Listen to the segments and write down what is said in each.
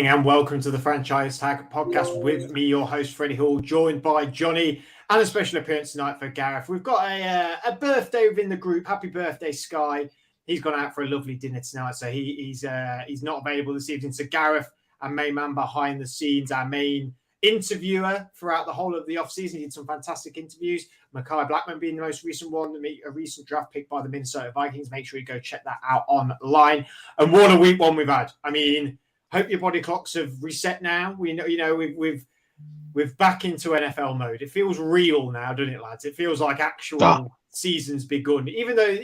And welcome to the Franchise Tag podcast with me, your host, Freddie Hall, joined by Johnny, and a special appearance tonight for Gareth. We've got a birthday within the group. Happy birthday, Sky. He's gone out for a lovely dinner tonight, so he's not available this evening. So Gareth, our main man behind the scenes, our main interviewer throughout the whole of the off-season. He did some fantastic interviews. Mekhi Blackman being the most recent one, a recent draft pick by the Minnesota Vikings. Make sure you go check that out online. And what a week one we've had. I mean, hope your body clocks have reset now. We know, we've back into NFL mode. It feels real now, doesn't it, lads? It feels like actual season's begun, even though,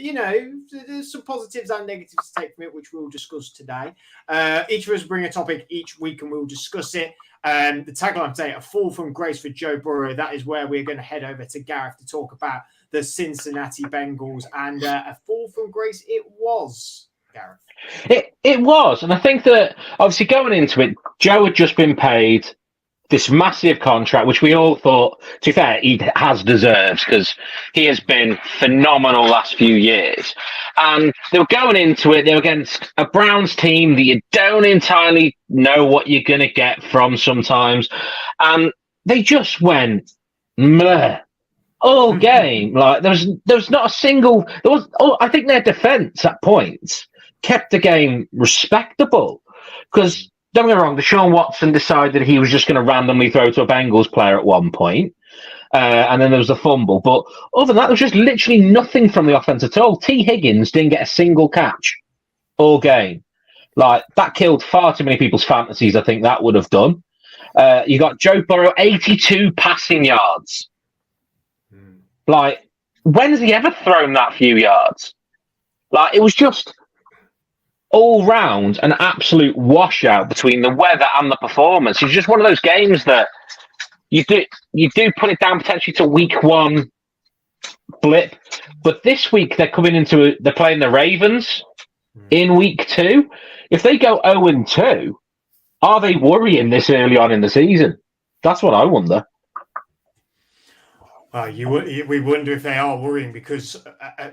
there's some positives and negatives to take from it, which we'll discuss today. Each of us bring a topic each week and we'll discuss it. The tagline today, a fall from grace for Joe Burrow. That is where we're going to head over to Gareth to talk about the Cincinnati Bengals. And a fall from grace it was, Gareth. It was. And I think that obviously going into it, Joe had just been paid this massive contract, which we all thought, to be fair, he has deserved because he has been phenomenal last few years. And they were going into it, they were against a Browns team that you don't entirely know what you're going to get from sometimes. And they just went meh all game. Like there was not a single. I think their defense at points kept the game respectable because. Don't get me wrong, Deshaun Watson decided he was just going to randomly throw to a Bengals player at one point, and then there was a fumble. But other than that, there was just literally nothing from the offense at all. T. Higgins didn't get a single catch all game. Like, that killed far too many people's fantasies, I think that would have done. You got Joe Burrow, 82 passing yards. Like, when has he ever thrown that few yards? Like, it was just all round an absolute washout between the weather and the performance. It's just one of those games that you do put it down potentially to week one blip, but this week they're playing the Ravens in week 2. If they go 0-2, are they worrying this early on in the season? That's what I wonder. We wonder if they are worrying because,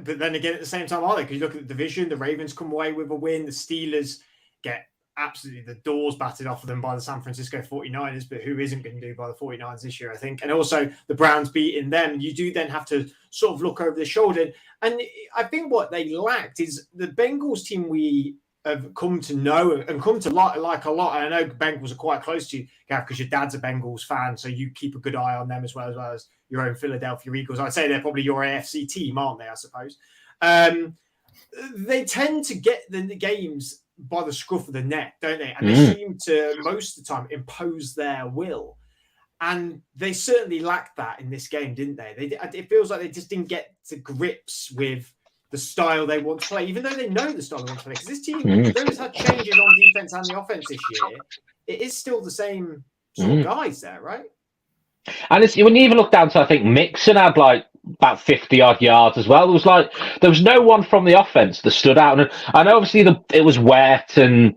but then again, at the same time, are they? Because you look at the division, the Ravens come away with a win. The Steelers get absolutely the doors battered off of them by the San Francisco 49ers, but who isn't going to do by the 49ers this year, I think. And also the Browns beating them. You do then have to sort of look over the shoulder. And I think what they lacked is the Bengals team we have come to know and come to like a lot. And I know Bengals are quite close to you, Gav, because your dad's a Bengals fan, so you keep a good eye on them as well as your own Philadelphia Eagles. I'd say they're probably your AFC team, aren't they, I suppose? They tend to get the games by the scruff of the neck, don't they? And they seem to, most of the time, impose their will. And they certainly lacked that in this game, didn't they? It feels like they just didn't get to grips with the style they want to play, even though they know the style they want to play. Because this team, though it's had changes on defense and the offense this year, it is still the same sort of guys there, right? And when you even look down to, I think Mixon had like about 50-odd yards as well. There was no one from the offense that stood out. And I know obviously it was wet and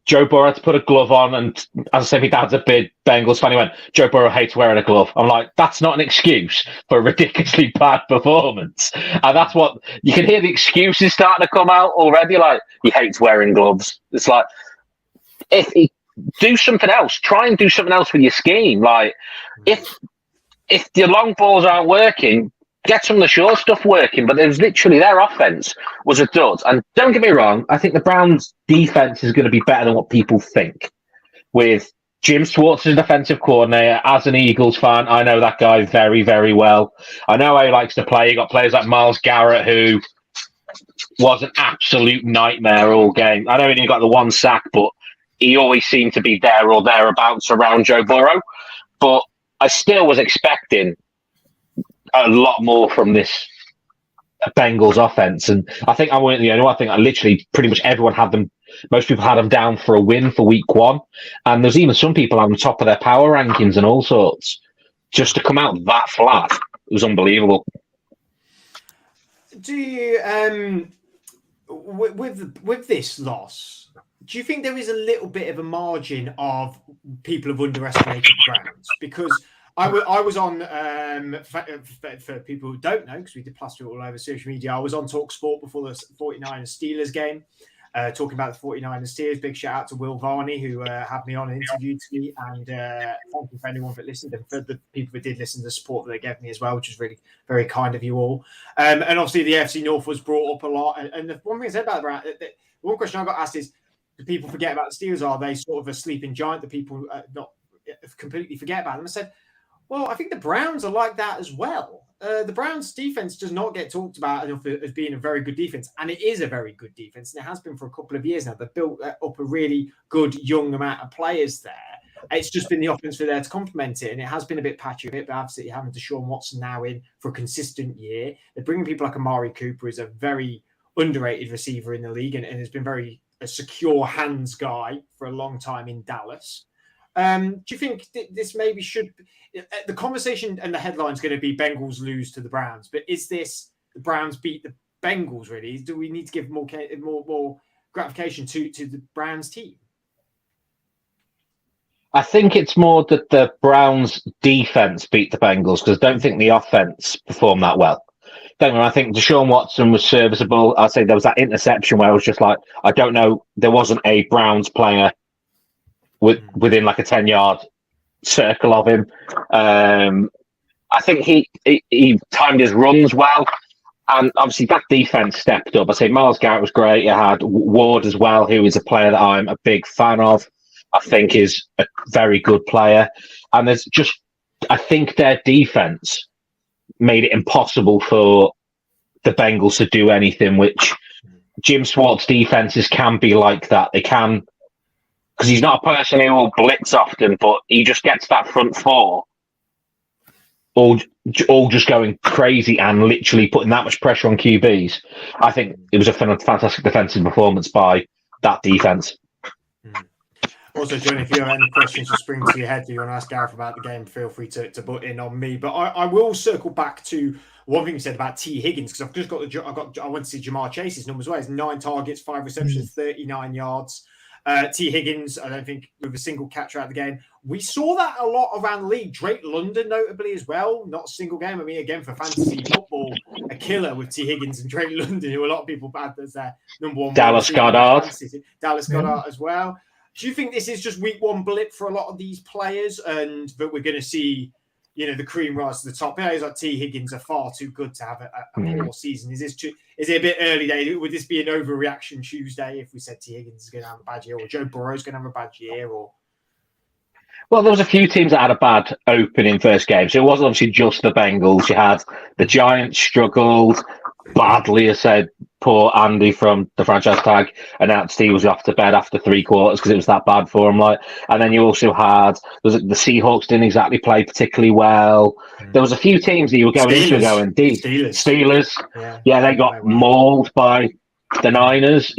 Joe Burrow had to put a glove on. And as I said, my dad's a big Bengals fan. He went, Joe Burrow hates wearing a glove. I'm like, that's not an excuse for a ridiculously bad performance. And that's what you can hear the excuses starting to come out already. Like, he hates wearing gloves. It's like, do something else. Try and do something else with your scheme. Like, if the long balls aren't working, get some of the short stuff working. But there's literally their offense was a dud. And don't get me wrong, I think the Browns' defense is going to be better than what people think. With Jim Schwartz as defensive coordinator, as an Eagles fan, I know that guy very, very well. I know how he likes to play. You got players like Myles Garrett, who was an absolute nightmare all game. I know he only got the one sack, but he always seemed to be there or thereabouts around Joe Burrow. But I still was expecting a lot more from this Bengals offense. And I think I weren't the only one. I think literally pretty much everyone had them. Most people had them down for a win for week 1. And there's even some people on the top of their power rankings and all sorts. Just to come out that flat, it was unbelievable. Do you, with this loss, do you think there is a little bit of a margin of people have underestimated Browns? Because I was on, for people who don't know, because we did plaster it all over social media, I was on TalkSport before the 49ers Steelers game. talking about the 49ers Steelers. Big shout out to Will Varney, who had me on and interviewed me. And thank you for anyone that listened and for the people that did listen, the support that they gave me as well, which is really very kind of you all. And obviously the AFC North was brought up a lot. And the one thing I said about the one question I got asked is, do people forget about the Steelers? Are they sort of a sleeping giant that people not completely forget about them? I said, well, I think the Browns are like that as well. The Browns defense does not get talked about enough as being a very good defense, and it is a very good defense, and it has been for a couple of years now. They've built up a really good young amount of players there. It's just been the offense for there to complement it, and it has been a bit patchy, a bit absolutely having Deshaun Watson now in for a consistent year. They're bringing people like Amari Cooper, who's a very underrated receiver in the league, and has been a secure hands guy for a long time in Dallas. Do you think this maybe should the conversation and the headline's going to be Bengals lose to the Browns, but is this the Browns beat the Bengals really? Do we need to give more gratification to the Browns team? I think it's more that the Browns defense beat the Bengals because I don't think the offense performed that well. I think Deshaun Watson was serviceable. I'd say there was that interception where I was just like, I don't know, there wasn't a Browns player within like a 10-yard circle of him. I think he timed his runs well, and obviously that defense stepped up. I say Myles Garrett was great. You had Ward as well, who is a player that I'm a big fan of. I think is a very good player, and I think their defense made it impossible for the Bengals to do anything, which Jim Swartz defenses can be like that. They can, because he's not a person who will blitz often, but he just gets that front four all just going crazy and literally putting that much pressure on QBs. I think it was a fantastic defensive performance by that defense. Also, John, if you have any questions that spring to your head that you want to ask Gareth about the game, feel free to butt in on me. But I will circle back to one thing you said about T. Higgins, because I've just I went to see Jamar Chase's numbers. Well, it's 9 targets, 5 receptions, 39 yards. T. Higgins, I don't think with a single catch out of the game. We saw that a lot around the league. Drake London, notably as well, not a single game. I mean, again, for fantasy football, a killer with T. Higgins and Drake London, who a lot of people had as their number one. Dallas Goedert. Dallas Goedert as well. Do you think this is just week one blip for a lot of these players, and that we're going to see, the cream rise to the top? Players like T. Higgins are far too good to have a poor season. Is it a bit early day? Would this be an overreaction Tuesday if we said T. Higgins is going to have a bad year, or Joe Burrow is going to have a bad year, or? Well, there was a few teams that had a bad opening first game, so it wasn't obviously just the Bengals. You had the Giants struggled badly. I said poor Andy from the franchise tag announced he was off to bed after 3 quarters because it was that bad for him. And then you also had the Seahawks didn't exactly play particularly well. There was a few teams that you were going into going Steelers. Yeah, they got mauled by the Niners.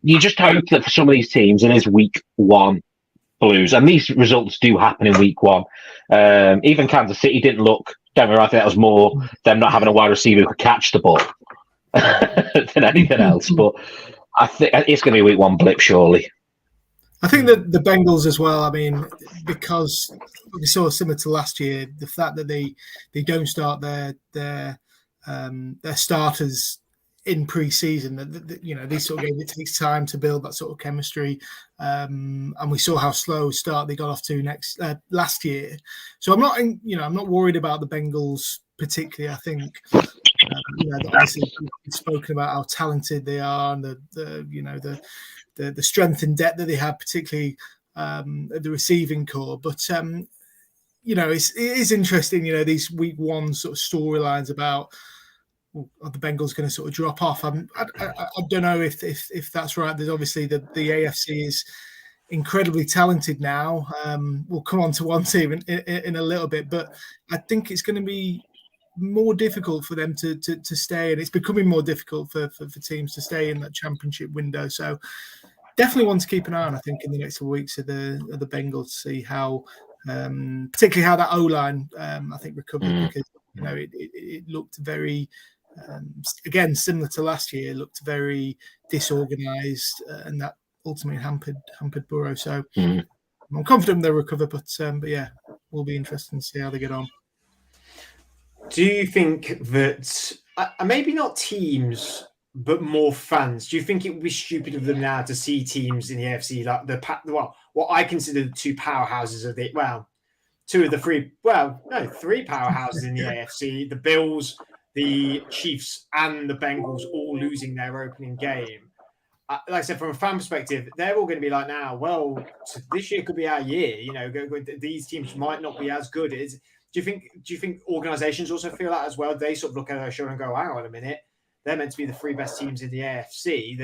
You just hope that for some of these teams it is week one blues, and these results do happen in week one. Even Kansas City didn't look. Don't worry, I think that was more them not having a wide receiver who could catch the ball than anything else. But I think it's going to be a week one blip, surely. I think that the Bengals as well. I mean, because we saw similar to last year, the fact that they don't start their starters in pre-season, these sort of games, it takes time to build that sort of chemistry, and we saw how slow a start they got off to last year. So I'm not worried about the Bengals particularly. I think obviously we've spoken about how talented they are and the strength and depth that they have, particularly at the receiving core. But it is interesting. These week one sort of storylines about, are the Bengals going to sort of drop off? I don't know if that's right. There's obviously the AFC is incredibly talented now. We'll come on to one team in a little bit, but I think it's going to be more difficult for them to stay, and it's becoming more difficult for teams to stay in that championship window. So definitely want to keep an eye on, I think, in the next weeks of the Bengals to see how, particularly how that O-line, I think, recovered, because it looked very. Again, similar to last year, it looked very disorganised, and that ultimately hampered Burrow. So I'm confident they'll recover, but yeah, will be interesting to see how they get on. Do you think that maybe not teams, but more fans. Do you think it would be stupid of them now to see teams in the AFC like what I consider the two powerhouses of three powerhouses in the AFC: the Bills, the Chiefs, and the Bengals, all losing their opening game? Like I said, from a fan perspective, they're all going to be like, now, well, this year could be our year. These teams might not be as good. Do you think organizations also feel that as well? They sort of look at their show and go, hang on a minute, they're meant to be the three best teams in the AFC.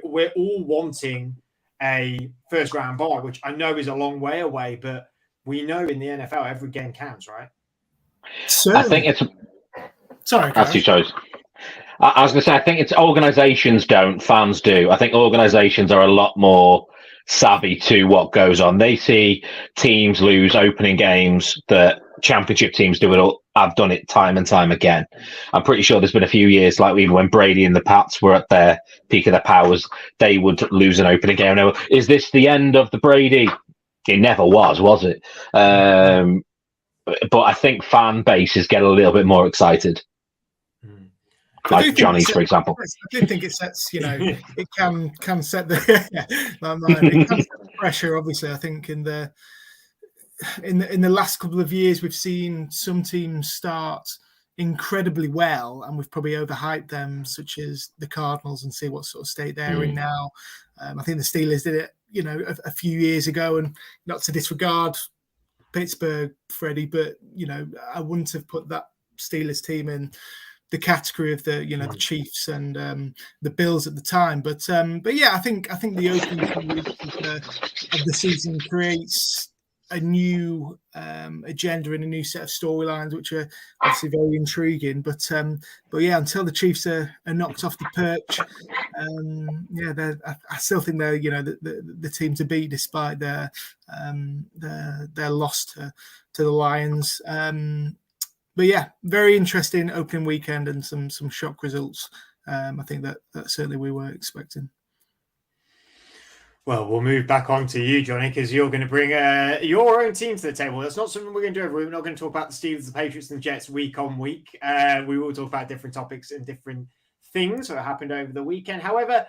We're all wanting a first round bye, which I know is a long way away, but we know in the NFL every game counts, right? Certainly. I think it's sorry. That's your choice. I was going to say, I think it's organizations don't, fans do. I think organizations are a lot more savvy to what goes on. They see teams lose opening games that championship teams have done it time and time again. I'm pretty sure there's been a few years, like even when Brady and the Pats were at their peak of their powers, they would lose an opening game. Now, is this the end of the Brady? It never was it? But I think fan bases get a little bit more excited. Like Johnny's, for example. I do think it sets, it can set the pressure. Obviously, I think in the last couple of years, we've seen some teams start incredibly well, and we've probably overhyped them, such as the Cardinals, and see what sort of state they're in now. I think the Steelers did it, a few years ago, and not to disregard Pittsburgh, Freddie, but I wouldn't have put that Steelers team in the category of the the Chiefs and the Bills at the time, but yeah, I think the opening few weeks of the season creates a new agenda and a new set of storylines, which are obviously very intriguing. But yeah, until the Chiefs are knocked off the perch, I still think they're the team to beat, despite their loss to the Lions. But yeah, very interesting opening weekend and some shock results. I think that certainly we were expecting. Well, we'll move back on to you, Johnny, because you're going to bring your own team to the table. That's not something we're going to do every week. We're not going to talk about the Steelers, the Patriots, and the Jets week on week. We will talk about different topics and different things that happened over the weekend. However,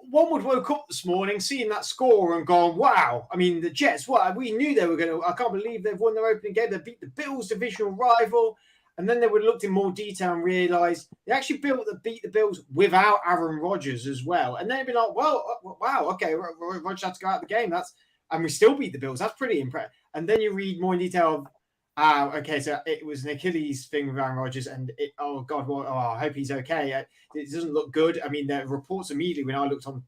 one would woke up this morning seeing that score and gone, wow. I mean, the Jets, we knew they were going to, I can't believe they've won their opening game. They beat the Bills' divisional rival. And then they would have looked in more detail and realised they actually beat the Bills without Aaron Rodgers as well. And then it'd be like, well, wow, okay, Rodgers had to go out of the game. And we still beat the Bills. That's pretty impressive. And then you read more in detail of, okay, so it was an Achilles thing with Aaron Rodgers, and I hope he's okay. It doesn't look good. I mean, the reports immediately when I looked on,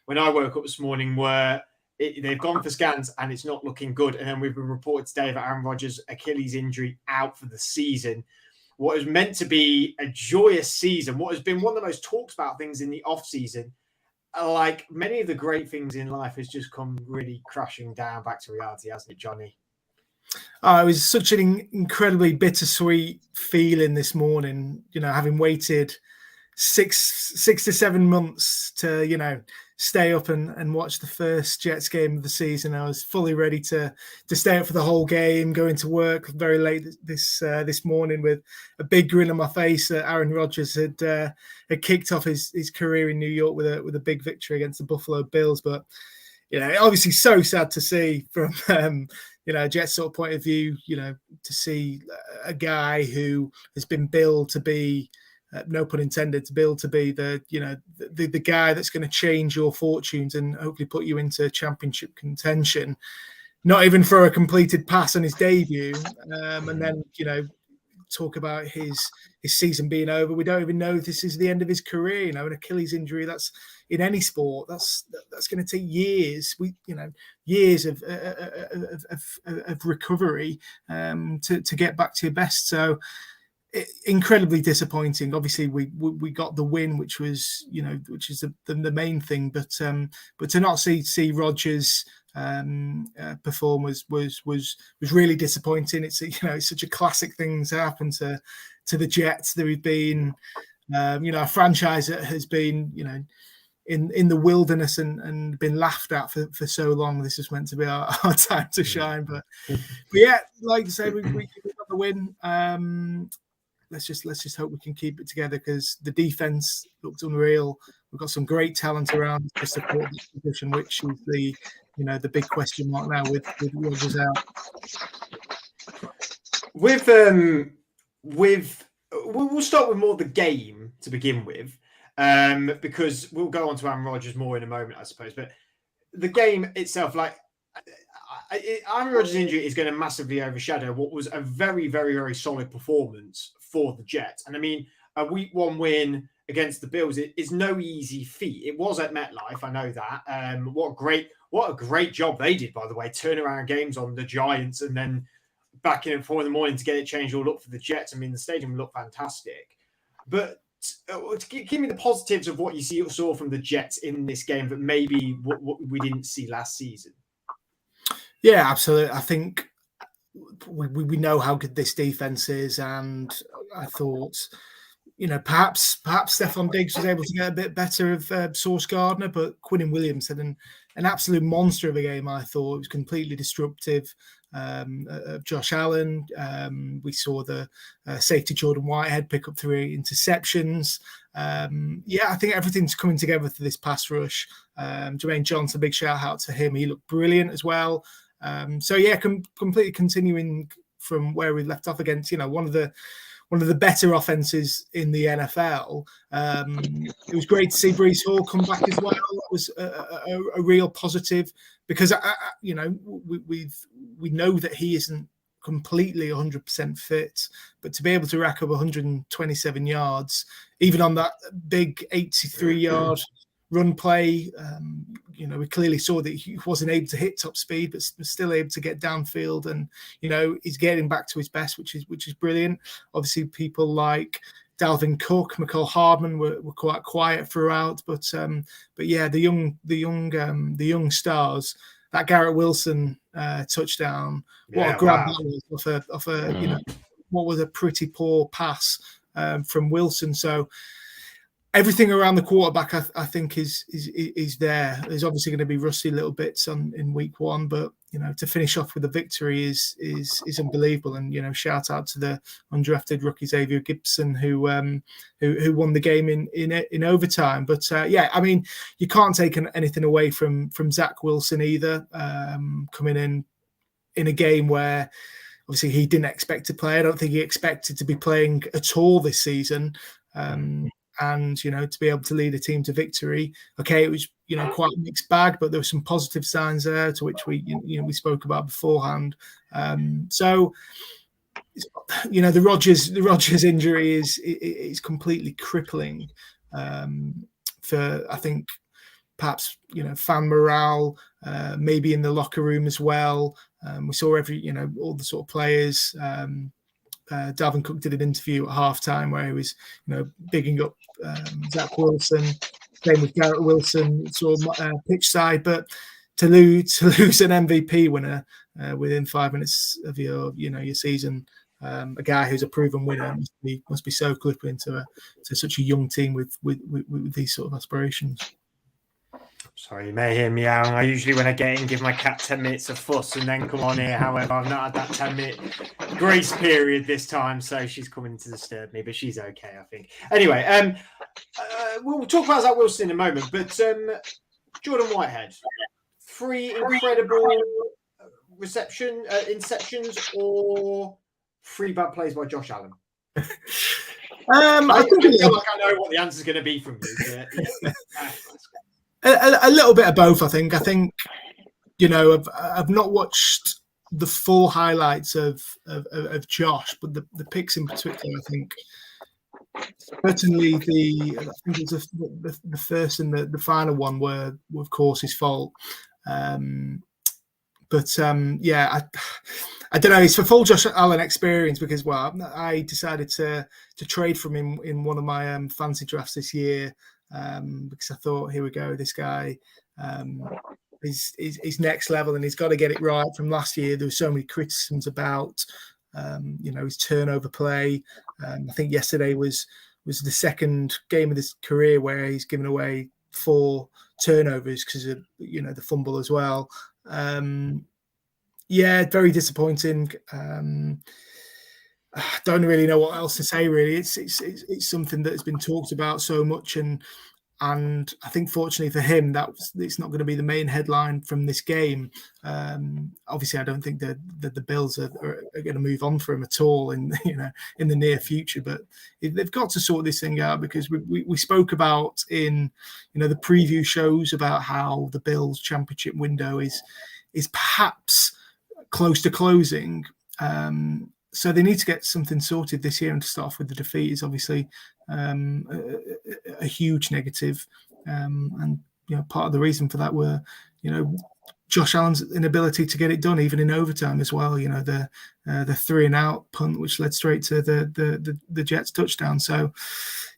when I woke up this morning were they've gone for scans and it's not looking good. And then we've been reported today that Aaron Rodgers' Achilles injury out for the season. What is meant to be a joyous season, what has been one of the most talked about things in the off season, like many of the great things in life, has just come really crashing down back to reality, hasn't it, Johnny? It was such an incredibly bittersweet feeling this morning, having waited 6 to 7 months to, stay up and watch the first Jets game of the season. I was fully ready to stay up for the whole game, going to work very late this morning with a big grin on my face. Aaron Rodgers had kicked off his career in New York with a big victory against the Buffalo Bills. But, obviously so sad to see from, Jets sort of point of view, to see a guy who has been billed to be, no pun intended, to be able to be the guy that's going to change your fortunes and hopefully put you into championship contention, not even for a completed pass on his debut, and then talk about his season being over. We don't even know if this is the end of his career. An Achilles injury, that's in any sport, that's going to take years. Years of recovery to get back to your best. So incredibly disappointing. Obviously, we got the win, which was which is the main thing. But to not see Rodgers perform was really disappointing. It's it's such a classic thing to happen to the Jets. There have been a franchise that has been in the wilderness and been laughed at for so long. This is meant to be our time to shine. But yeah, like I say, we got the win. let's just hope we can keep it together, because the defense looks unreal. We've got some great talent around the support position, which is the big question mark now with Rodgers out. We'll start with more the game to begin with, because we'll go on to Aaron Rodgers more in a moment, I suppose. But the game itself, like Aaron Rodgers' injury is going to massively overshadow what was a very, very, very solid performance for the Jets. And I mean, a week 1 win against the Bills is no easy feat. It was at MetLife, I know that. What a great job they did, by the way, turn around games on the Giants and then back in at 4 a.m. to get it changed all up for the Jets. I mean, the stadium looked fantastic. But give me the positives of what you saw from the Jets in this game that maybe what we didn't see last season. Yeah, absolutely. I think we know how good this defense is, and I thought, perhaps Stephon Diggs was able to get a bit better of Sauce Gardner, but Quinnen Williams had an absolute monster of a game. I thought it was completely disruptive of Josh Allen. We saw the safety Jordan Whitehead pick up 3 interceptions. I think everything's coming together for this pass rush. Jermaine Johnson, big shout out to him. He looked brilliant as well. Completely continuing from where we left off against, one of the better offenses in the NFL. It was great to see Breece Hall come back as well. That was a real positive, because we know that he isn't completely 100% fit, but to be able to rack up 127 yards, even on that big 83-yard run play, we clearly saw that he wasn't able to hit top speed, but was still able to get downfield, and he's getting back to his best, which is brilliant. Obviously, people like Dalvin Cook, McCall Hardman were quite quiet throughout, but yeah, the young stars. That Garrett Wilson touchdown, what a grab that was off a what was a pretty poor pass from Wilson. So everything around the quarterback, I think, is there. There's obviously going to be rusty little bits in week 1, but to finish off with a victory is unbelievable. And shout out to the undrafted rookie Xavier Gibson who won the game in overtime. But I mean, you can't take anything away from Zach Wilson either, coming in a game where obviously he didn't expect to play. I don't think he expected to be playing at all this season. And to be able to lead a team to victory. Okay, it was quite a mixed bag, but there were some positive signs there, to which we spoke about beforehand. So the Rodgers injury is completely crippling for, I think, perhaps fan morale, maybe in the locker room as well. We saw all the sort of players. Dalvin Cook did an interview at halftime where he was, bigging up Zach Wilson. Same with Garrett Wilson, sort of pitch side. But to lose an MVP winner within 5 minutes of your season, a guy who's a proven winner must be so crippling to such a young team with these sort of aspirations. Sorry, you may hear me out. I usually, when I get in, give my cat 10 minutes of fuss and then come on here. However, I've not had that 10-minute grace period this time, so she's coming to disturb me, but she's okay, I think. Anyway, we'll talk about Zach Wilson in a moment, but Jordan Whitehead, 3 incredible interceptions, or 3 bad plays by Josh Allen? I feel like I know what the answer is going to be from you. But, A little bit of both, I think. I've not watched the full highlights of Josh, but the picks in particular, I think certainly the first and the final one were of course his fault. I don't know. It's for full Josh Allen experience, because I decided to trade from him in one of my fantasy drafts this year. Because I thought, here we go, this guy is next level, and he's got to get it right. From last year, there were so many criticisms about his turnover play. I think yesterday was the second game of his career where he's given away 4 turnovers because of the fumble as well. Very disappointing. don't really know what else to say. Really, it's something that has been talked about so much, and I think fortunately for him, it's not going to be the main headline from this game. Obviously, I don't think that the Bills are going to move on for him at all in the near future. But they've got to sort this thing out, because we spoke about in the preview shows about how the Bills championship window is perhaps close to closing. So they need to get something sorted this year, and to start off with the defeat is obviously a huge negative. And part of the reason for that were Josh Allen's inability to get it done, even in overtime as well. The 3-and-out punt, which led straight to the Jets touchdown. So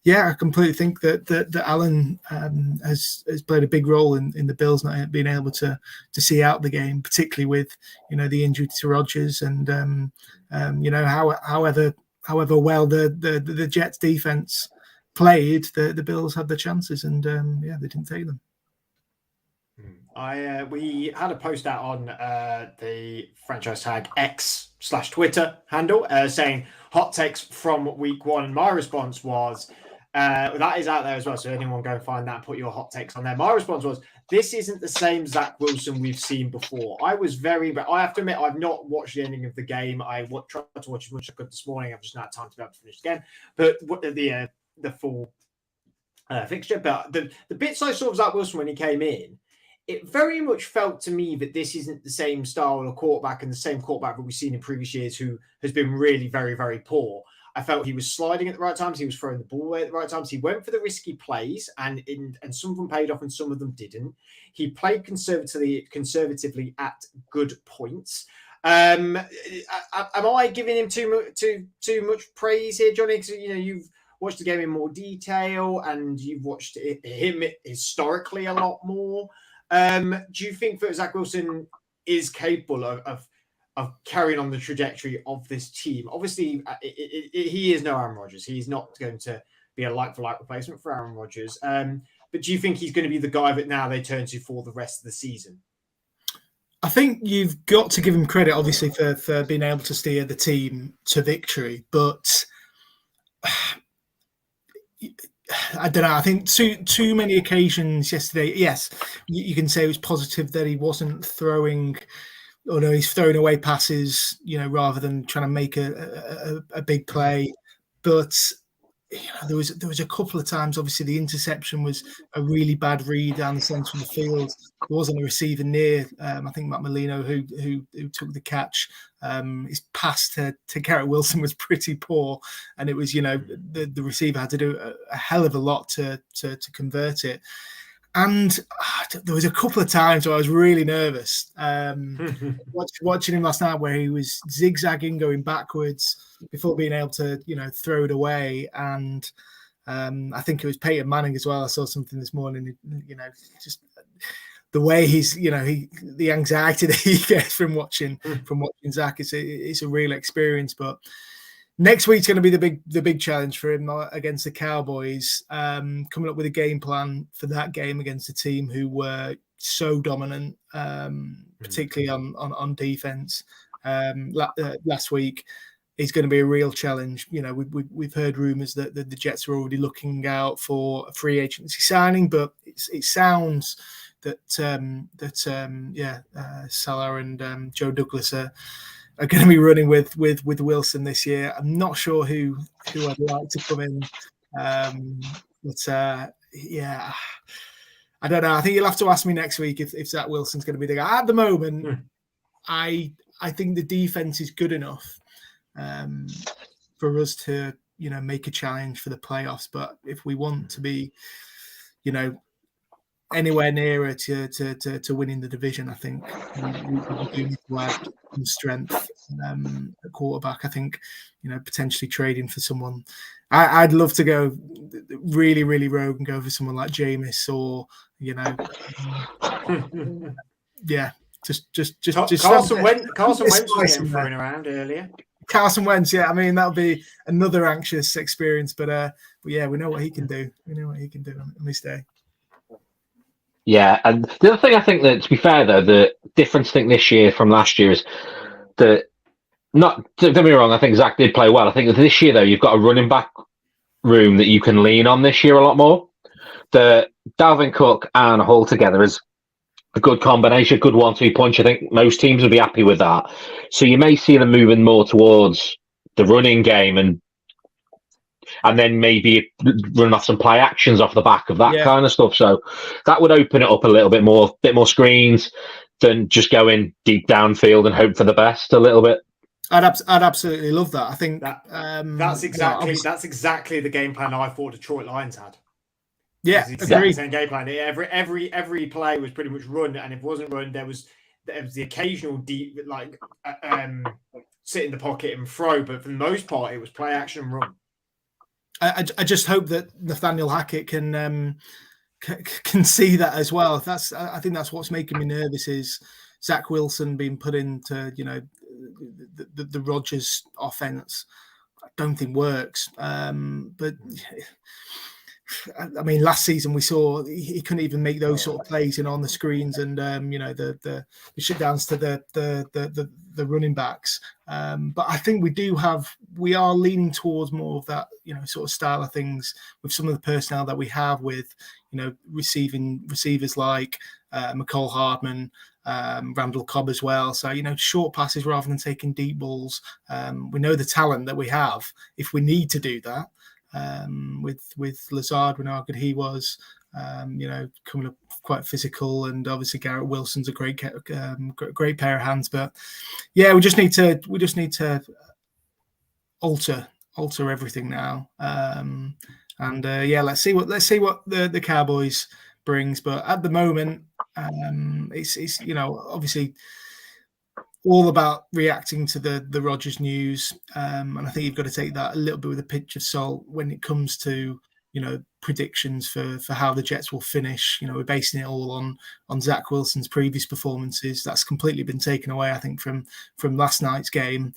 yeah, I completely think that Allen has played a big role in the Bills not being able to see out the game, particularly with the injury to Rodgers, and however well the Jets defense played, the Bills had the chances, and they didn't take them. We had a post out on the franchise tag X/Twitter handle saying hot takes from week one, and my response was that is out there as well, so anyone go and find that and put your hot takes on there. My response was, this isn't the same Zach Wilson we've seen before. I have to admit, I've not watched the ending of the game. I tried to watch as much as I could this morning. I've just not had time to be able to finish again. But the full fixture, but the bits I saw of Zach Wilson when he came in, it very much felt to me that this isn't the same style of quarterback and the same quarterback that we've seen in previous years, who has been really very, very poor. I felt he was sliding at the right times. He was throwing the ball away at the right times. He went for the risky plays, and some of them paid off and some of them didn't. He played conservatively at good points. Am I giving him too much praise here, Johnny? Because you've watched the game in more detail and you've watched him historically a lot more. Do you think that Zach Wilson is capable of carrying on the trajectory of this team? Obviously, he is no Aaron Rodgers. He's not going to be a like-for-like replacement for Aaron Rodgers. But do you think he's going to be the guy that now they turn to for the rest of the season? I think you've got to give him credit, obviously, for being able to steer the team to victory. But I don't know. I think too many occasions yesterday. Yes, you can say it was positive that he wasn't throwing, or no, he's throwing away passes, rather than trying to make a big play. But there was a couple of times. Obviously, the interception was a really bad read down the centre of the field. There wasn't a receiver near. I think Matt Molino, who took the catch. His pass to Garrett Wilson was pretty poor, and it was the receiver had to do a hell of a lot to convert it. And there was a couple of times where I was really nervous. Watching him last night, where he was zigzagging, going backwards before being able to, throw it away. And I think it was Peyton Manning as well. I saw something this morning, just the way he's, the anxiety that he gets from watching Zach. It's a real experience. But next week's going to be the big challenge for him against the Cowboys. Coming up with a game plan for that game against a team who were so dominant, particularly on defense last week, is going to be a real challenge. We've heard rumors that the Jets are already looking out for a free agency signing, but it sounds that Salah and Joe Douglas are going to be running with Wilson this year. I'm not sure who I'd like to come in, but I don't know. I think you'll have to ask me next week if Zach Wilson's going to be the guy. At the moment, I think the defense is good enough for us to make a challenge for the playoffs. But if we want to be anywhere nearer to winning the division, I think we do need to add some strength at quarterback. I think potentially trading for someone. I'd love to go really, really rogue and go for someone like Jameis, or just Carson Wentz was getting thrown around earlier. Carson Wentz, I mean, that'll be another anxious experience, but we know what he can do. We know what he can do on this day. Yeah, and the other thing I think that, to be fair though, the difference I think this year from last year is that don't get me wrong, I think Zach did play well. I think that this year, though, you've got a running back room that you can lean on this year a lot more. The Dalvin Cook and Hull together is a good combination, good 1-2 punch. I think most teams will be happy with that. So you may see them moving more towards the running game and then maybe run off some play actions off the back of that kind of stuff. So that would open it up a little bit more screens than just going deep downfield and hope for the best a little bit. I'd absolutely love that. I think that's exactly the game plan I thought Detroit Lions had. Yeah, exactly the same game plan. Every play was pretty much run, and if it wasn't run, there was the occasional deep sit in the pocket and throw, but for the most part, it was play action and run. I just hope that Nathaniel Hackett can see that as well. I think that's what's making me nervous is Zach Wilson being put into the Rodgers offense. I don't think works, but. I mean, last season we saw he couldn't even make those sort of plays on the screens and the shutdowns to the running backs. But I think we are leaning towards more of that sort of style of things with some of the personnel that we have with receivers like McCall Hardman, Randall Cobb as well. So short passes rather than taking deep balls. We know the talent that we have if we need to do that. With Lazard, we know how good he was, coming up quite physical, and obviously Garrett Wilson's a great pair of hands. But yeah, we just need to alter everything now, let's see what the Cowboys brings. But at the moment, it's obviously all about reacting to the Rodgers news, and I think you've got to take that a little bit with a pinch of salt when it comes to predictions for how the Jets will finish. We're basing it all on Zach Wilson's previous performances. That's completely been taken away, I think, from last night's game.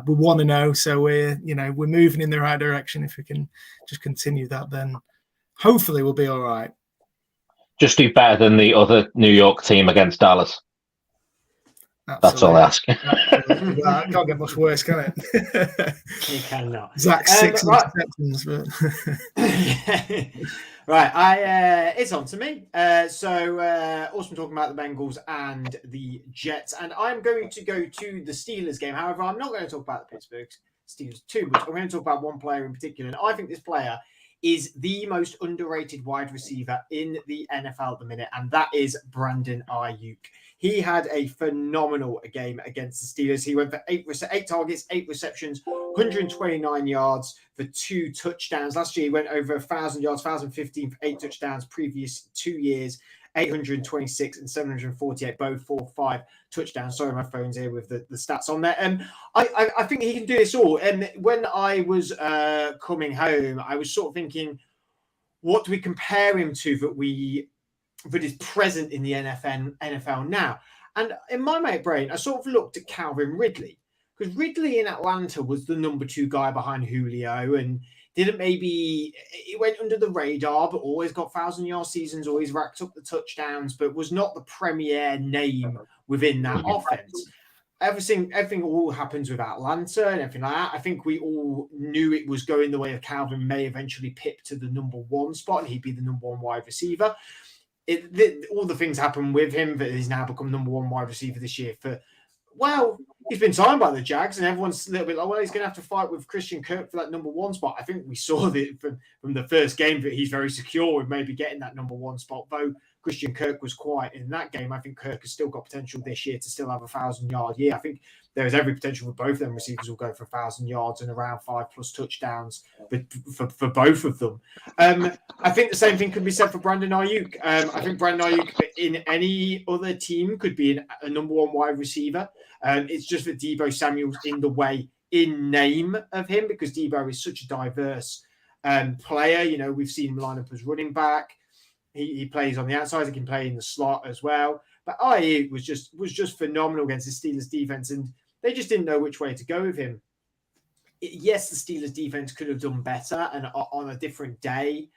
We want to know, so we're moving in the right direction. If we can just continue that, then hopefully we'll be all right. Just do better than the other New York team against Dallas. Absolutely. That's all I ask. Well, it can't get much worse, can it? You cannot. Zach's 6 interceptions, but right. It's on to me. So awesome talking about the Bengals and the Jets, and I'm going to go to the Steelers game. However, I'm not going to talk about the Pittsburgh Steelers too much. I'm going to talk about one player in particular, and I think this player is the most underrated wide receiver in the NFL at the minute, and that is Brandon Ayuk. He had a phenomenal game against the Steelers. He went for 8 targets, 8 receptions, 129 yards for 2 touchdowns. Last year, he went over 1,000 yards, 1,015 for 8 touchdowns. Previous 2 years, 826 and 748, both 4-5 touchdowns. Sorry, my phone's here with the stats on there. I think he can do this all. And when I was coming home, I was sort of thinking, what do we compare him to that is present in the NFL now? And in my brain, I sort of looked at Calvin Ridley, because Ridley in Atlanta was the number 2 guy behind Julio and he went under the radar, but always got 1,000-yard seasons, always racked up the touchdowns, but was not the premier name within that offense. Everything all happens with Atlanta and everything like that. I think we all knew it was going the way of Calvin May eventually pipped to the number 1 spot, and he'd be the number 1 wide receiver. All the things happen with him, but he's now become number 1 wide receiver this year he's been signed by the Jags, and everyone's a little bit like, well, he's going to have to fight with Christian Kirk for that number 1 spot. I think we saw that from the first game that he's very secure with maybe getting that number 1 spot, though Christian Kirk was quiet in that game. I think Kirk has still got potential this year to still have a 1,000-yard year. I think there is every potential for both of them receivers will go for 1,000 yards and around 5+ touchdowns for both of them. I think the same thing could be said for Brandon Ayuk. I think Brandon Ayuk in any other team could be a number 1 wide receiver. It's just that Deebo Samuel's in the way in name of him, because Deebo is such a diverse player. We've seen him line up as running back. He plays on the outside. He can play in the slot as well. But Ayuk was just phenomenal against the Steelers defense, and they just didn't know which way to go with him. Yes, the Steelers defense could have done better, and on a different day,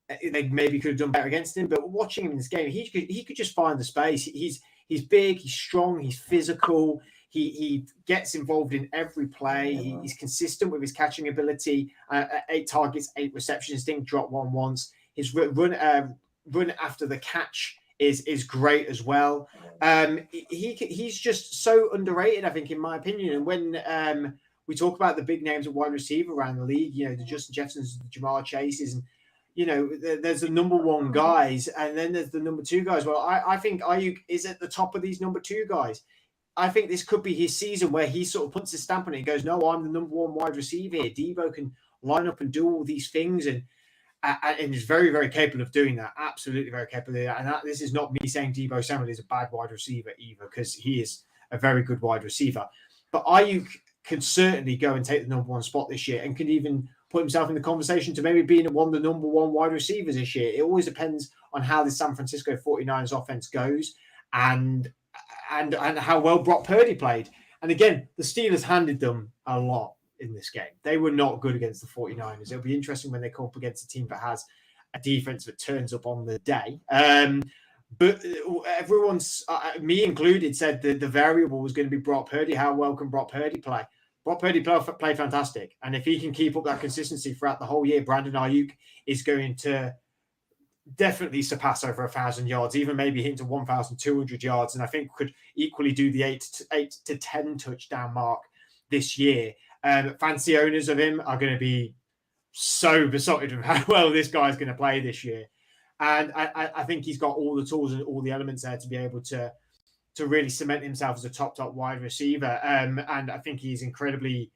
they maybe could have done better against him. But watching him in this game, he could just find the space. He's big, he's strong, he's physical. He gets involved in every play. He's consistent with his catching ability. 8 targets, 8 receptions. Didn't drop one once. His run after the catch is great as well. He's just so underrated, I think, in my opinion. And when we talk about the big names of wide receiver around the league, the Justin Jeffersons, the Jamar Chases, and there's the number 1 guys, and then there's the number 2 guys. Well, I think Ayuk is at the top of these number 2 guys. I think this could be his season where he sort of puts his stamp on it and goes, no, I'm the number 1 wide receiver here. Debo can line up and do all these things, and is very, very capable of doing that. Absolutely very capable of that. And this is not me saying Debo Samuel is a bad wide receiver either, because he is a very good wide receiver. But Ayuk can certainly go and take the number 1 spot this year, and can even put himself in the conversation to maybe being one of the number 1 wide receivers this year. It always depends on how the San Francisco 49ers offense goes and how well Brock Purdy played. And again, the Steelers handed them a lot in this game. They were not good against the 49ers. It'll be interesting when they come up against a team that has a defense that turns up on the day. But everyone's, me included, said that the variable was going to be Brock Purdy. How well can Brock Purdy play? Brock Purdy played fantastic. And if he can keep up that consistency throughout the whole year, Brandon Ayuk is going to definitely surpass over 1,000 yards, even maybe hit to 1,200 yards. And I think could equally do the 8 to 10 touchdown mark this year. Fancy owners of him are going to be so besotted with how well this guy's going to play this year. And I think he's got all the tools and all the elements there to be able to really cement himself as a top wide receiver. And I think he's incredibly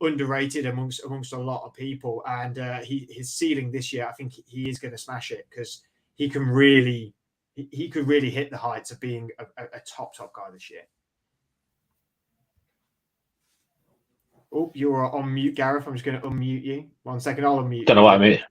underrated amongst a lot of people. And his ceiling this year, I think he is going to smash it, because he could really hit the heights of being a top guy this year. Oh, you're on mute, Gareth. I'm just going to unmute you. 1 second, I'll unmute you. Don't know why I muted.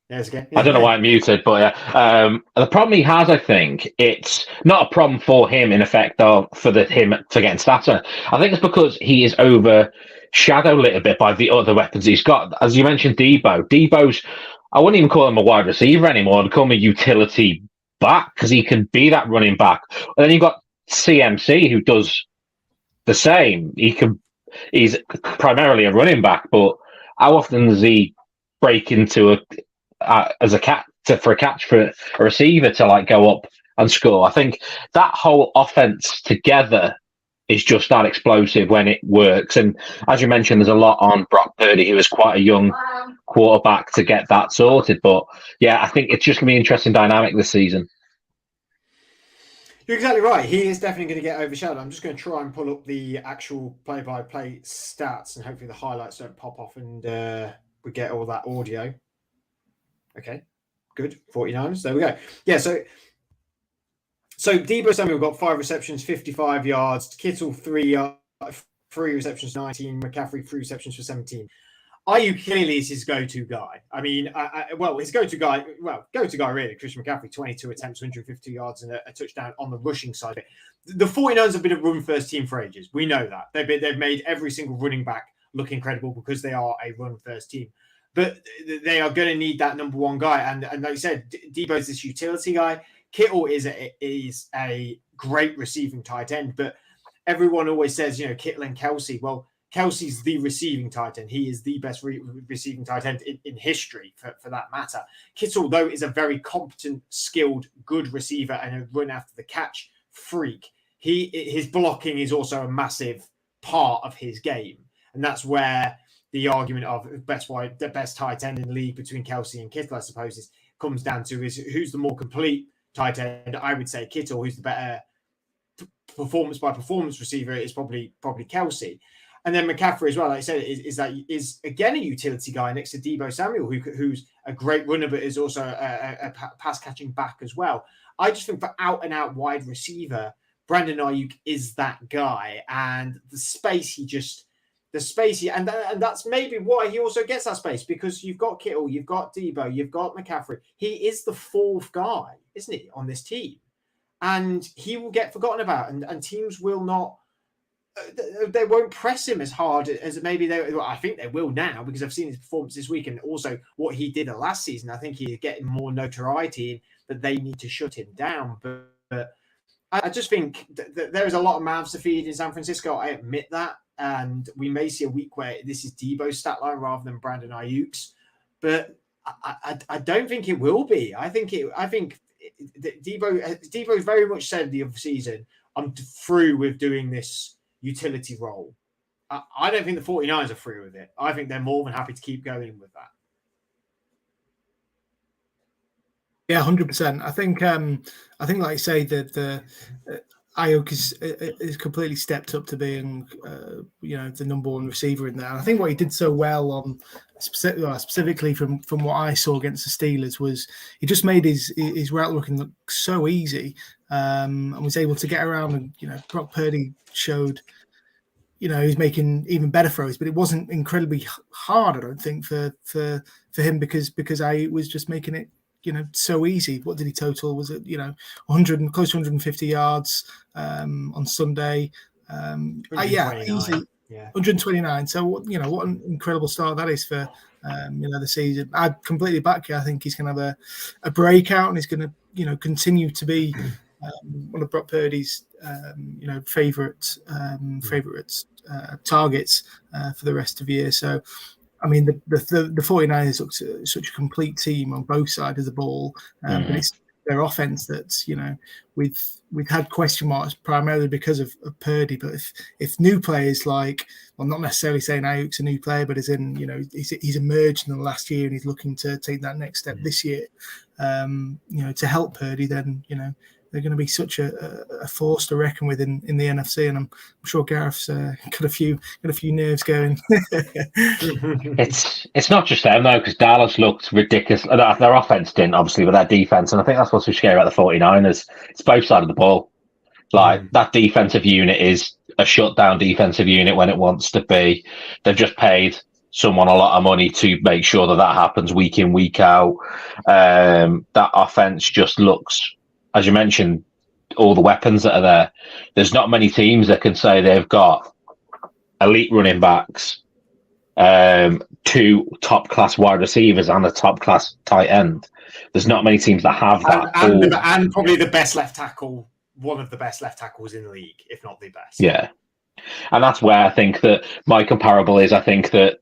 There's again. I don't know why I'm muted, but yeah. The problem he has, I think, it's not a problem for him, in effect, though, for him to get stature. I think it's because he is overshadowed a little bit by the other weapons he's got. As you mentioned, Debo's, I wouldn't even call him a wide receiver anymore. I'd call him a utility back, because he can be that running back. And then you've got CMC, who does the same. He's primarily a running back, but how often does he break into for a catch for a receiver to go up and score? I think that whole offense together is just that explosive when it works. And as you mentioned, there's a lot on Brock Purdy, who is quite a young quarterback, to get that sorted. But yeah, I think it's just going to be an interesting dynamic this season. You're exactly right. He is definitely going to get overshadowed. I'm just going to try and pull up the actual play-by-play stats, and hopefully the highlights don't pop off and we get all that audio. Okay, good. 49ers. There we go. Yeah, so Debo Samuel got 5 receptions, 55 yards. Kittle 3 receptions, 19. McCaffrey 3 receptions for 17. Ayuk clearly is his go-to guy. I mean, his go-to guy really, Christian McCaffrey, 22 attempts, 150 yards and a touchdown on the rushing side of it. The 49ers have been a run-first team for ages. We know that. They've made every single running back look incredible because they are a run-first team. But they are going to need that number 1 guy. And like you said, Debo's this utility guy. Kittle is a great receiving tight end. But everyone always says, Kittle and Kelsey. Well, Kelsey's the receiving tight end. He is the best receiving tight end in history, for that matter. Kittle, though, is a very competent, skilled, good receiver and a run after the catch freak. His blocking is also a massive part of his game. And that's where the argument of the best tight end in the league between Kelsey and Kittle, I suppose, comes down to is who's the more complete tight end. I would say Kittle. Who's the better performance by performance receiver is probably Kelsey. And then McCaffrey as well, like I said, is again a utility guy next to Debo Samuel, who's a great runner, but is also a pass catching back as well. I just think for out and out wide receiver, Brandon Ayuk is that guy, and the space and that's maybe why he also gets that space, because you've got Kittle, you've got Debo, you've got McCaffrey. He is the 4th guy, isn't he, on this team? And he will get forgotten about, and teams will not. They won't press him as hard as maybe I think they will now, because I've seen his performance this week and also what he did last season. I think he's getting more notoriety that they need to shut him down. But I just think there is a lot of mouths to feed in San Francisco. I admit that. And we may see a week where this is Debo's stat line rather than Brandon Ayuk's. But I don't think it will be. I think Debo very much said the other season, I'm through with doing this utility role. I don't think the 49ers are through with it. I think they're more than happy to keep going with that. Yeah, 100%. I think, like you say, that the Ayuk is completely stepped up to being, the number one receiver in there. And I think what he did so well on specifically from what I saw against the Steelers was he just made his route looking look so easy, and was able to get around. And Brock Purdy showed, he's making even better throws, but it wasn't incredibly hard, I don't think, for him because Ayuk was just making it so easy. What did he total? Was it 100 close to 150 yards on Sunday? Easy. Yeah, 129. So what an incredible start that is for the season. I completely back you. I think he's going to have a breakout, and he's going to continue to be one of Brock Purdy's favorite targets for the rest of the year. So I mean, the 49ers look such a complete team on both sides of the ball, but it's their offense that's, we've had question marks primarily because of Purdy. But if new players like, well, not necessarily saying Ayuk's a new player, but as in, he's emerged in the last year and he's looking to take that next step this year, to help Purdy, then, they're going to be such a force to reckon with in the NFC, and I'm sure Gareth's got a few nerves going. It's not just them though, because Dallas looked ridiculous. Their offense didn't, obviously, but their defense, and I think that's what's so scary about the 49ers. It's both sides of the ball. Like that defensive unit is a shutdown defensive unit when it wants to be. They've just paid someone a lot of money to make sure that happens week in, week out. That offense just looks, as you mentioned, all the weapons that are there. There's not many teams that can say they've got elite running backs, 2 top-class wide receivers, and a top-class tight end. There's not many teams that have that. And probably the best left tackle, one of the best left tackles in the league, if not the best. Yeah. And that's where I think that my comparable is. I think that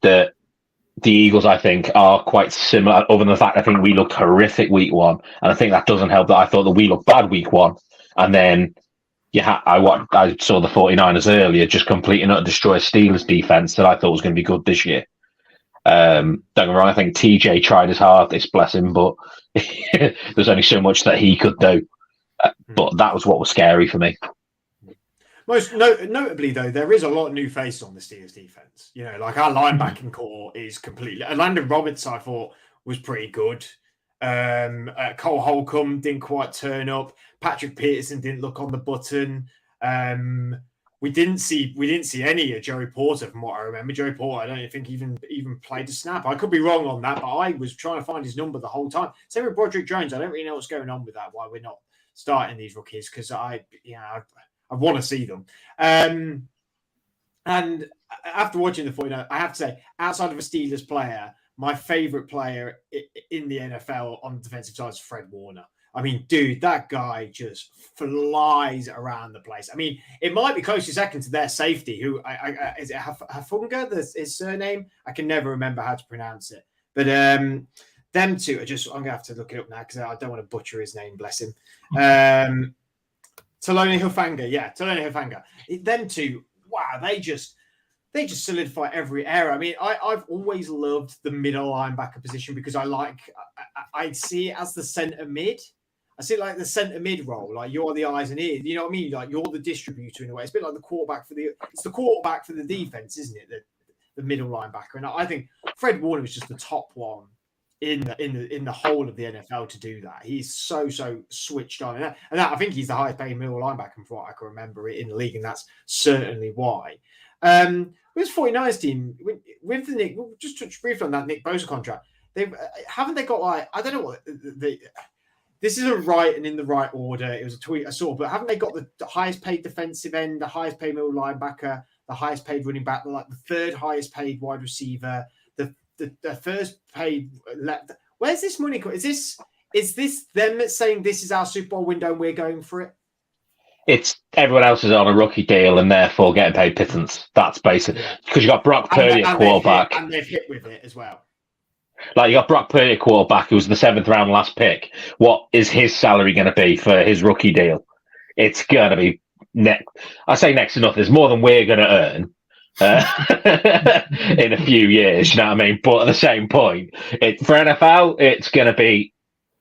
the Eagles, I think, are quite similar, other than the fact I think we looked horrific week 1. And I think that doesn't help that I thought that we looked bad week 1. And then I saw the 49ers earlier just complete and utter destroy Steelers defense that I thought was going to be good this year. Don't get me wrong, I think TJ tried his hardest, bless him, but there's only so much that he could do. But that was what was scary for me. Most notably, though, there is a lot of new faces on the Steelers defense. Like our linebacking core is completely. Landon Roberts, I thought, was pretty good. Cole Holcomb didn't quite turn up. Patrick Peterson didn't look on the button. We didn't see any of Joey Porter, from what I remember. Joey Porter, I don't think even played a snap. I could be wrong on that, but I was trying to find his number the whole time. Same with Broderick Jones. I don't really know what's going on with that. Why we're not starting these rookies, because I want to see them. And after watching the 49ers, I have to say, outside of a Steelers player, my favorite player in the NFL on the defensive side is Fred Warner. I mean, dude, that guy just flies around the place. I mean, it might be close second to their safety, who is it Hafunga, his surname? I can never remember how to pronounce it. But them two are just, I'm going to have to look it up now because I don't want to butcher his name, bless him. Taloni Hufanga. Them two, wow, they just solidify every area. I mean, I've always loved the middle linebacker position because I see it as the center mid. I see it like the center mid role, like you're the eyes and ears. You know what I mean? Like you're the distributor in a way. It's a bit like the quarterback for the defense, isn't it? The middle linebacker. And I think Fred Warner is just the top one in the whole of the NFL to do that. He's so switched on, and I think he's the highest paid middle linebacker from what I can remember in the league, and that's certainly why. With this 49ers team, with the Nick, we'll just touch briefly on that Nick Bosa contract. Haven't they got like, I don't know what this isn't right and in the right order. It was a tweet I saw, but haven't they got the highest paid defensive end, the highest paid middle linebacker, the highest paid running back, like the third highest paid wide receiver, the first paid left? Where's this money? Is this them saying this is our Super Bowl window and we're going for it? it's everyone else is on a rookie deal and therefore getting paid pittance. That's basically because you got Brock Purdy at quarterback, and they've hit with it as well. Like you got Brock Purdy at quarterback, who was the 7th round last pick. What is his salary going to be for his rookie deal? It's going to be I say next to nothing. It's more than we're going to earn in a few years. You know what I mean? But at the same point, for NFL, it's going to be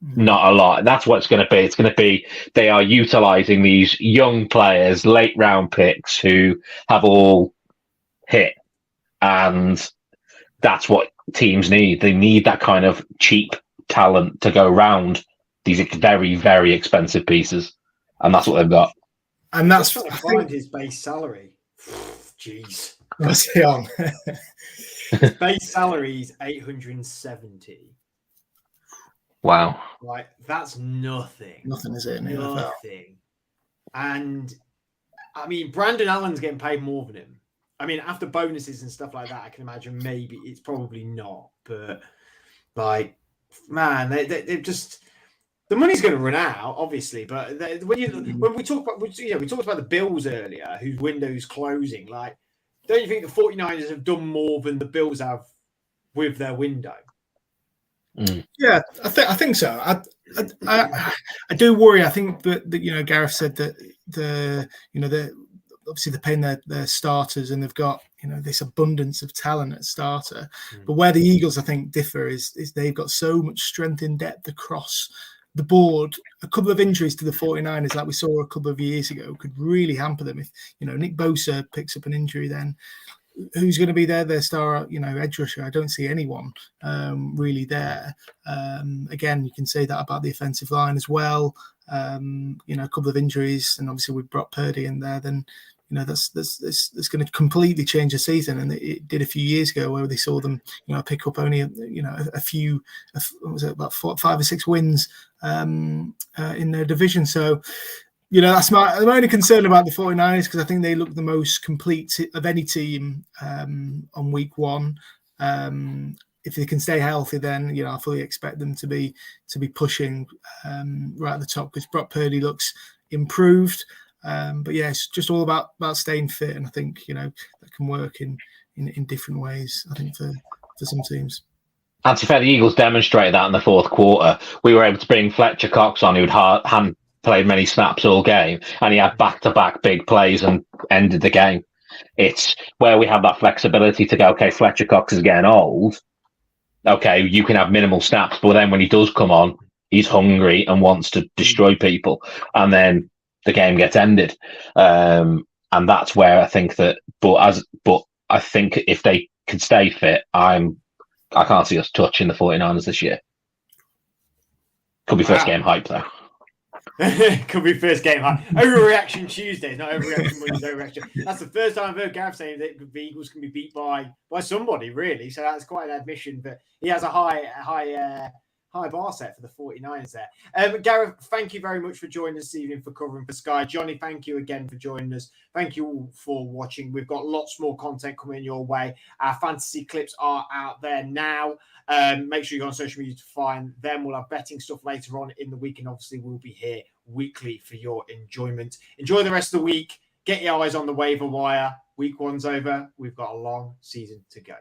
not a lot. That's what it's going to be. It's going to be they are utilizing these young players, late round picks who have all hit, and that's what teams need. They need that kind of cheap talent to go round these very, very expensive pieces, and that's what they've got. And that's trying to find his base salary. Jeez, what's he on? His base salary is 870. Wow. Like, that's nothing. Nothing, is it? Nothing. And, I mean, Brandon Allen's getting paid more than him. I mean, after bonuses and stuff like that, I can imagine maybe it's probably not. But, like, man, they've just... The money's going to run out, obviously. But when we talk about... we talked about the Bills earlier, whose window's closing. Like, don't you think the 49ers have done more than the Bills have with their window? Yeah, I think so. I do worry. I think that Gareth said that obviously they're paying their starters and they've got this abundance of talent at starter. But where the Eagles I think differ is they've got so much strength in depth across the board. A couple of injuries to the 49ers, like we saw a couple of years ago, could really hamper them. If Nick Bosa picks up an injury, then who's going to be their star, edge rusher? I don't see anyone really there. Again, you can say that about the offensive line as well. A couple of injuries, and obviously with Brock Purdy in there, then that's going to completely change the season. And it did a few years ago where they saw them, pick up only a few, what was it, about 5 or 6 wins in their division. So. That's my only concern about the 49ers, because I think they look the most complete of any team on week 1. If they can stay healthy, then I fully expect them to be pushing right at the top, because Brock Purdy looks improved. But yeah, it's just all about staying fit, and I think that can work in different ways. I think for some teams. And to be fair, the Eagles demonstrated that in the 4th quarter. We were able to bring Fletcher Cox on, who'd played many snaps all game, and he had back-to-back big plays and ended the game. It's where we have that flexibility to go, okay, Fletcher Cox is getting old. Okay, you can have minimal snaps, but then when he does come on, he's hungry and wants to destroy people, and then the game gets ended. And that's where I think that. But I think if they can stay fit, I can't see us touching the 49ers this year. Could be first game hype though. Could be first game high. Overreaction Tuesdays, not overreaction Mondays. Overreaction. That's the first time I've heard Gareth saying that the Eagles can be beat by somebody, really. So that's quite an admission. But he has a high bar set for the 49ers there. Gareth, thank you very much for joining us this evening for covering for Sky. Johnny, thank you again for joining us. Thank you all for watching. We've got lots more content coming your way. Our fantasy clips are out there now. Make sure you go on social media to find them. We'll have betting stuff later on in the week, and obviously we'll be here weekly for your enjoyment. Enjoy the rest of the week. Get your eyes on the waiver wire. Week 1's over. We've got a long season to go.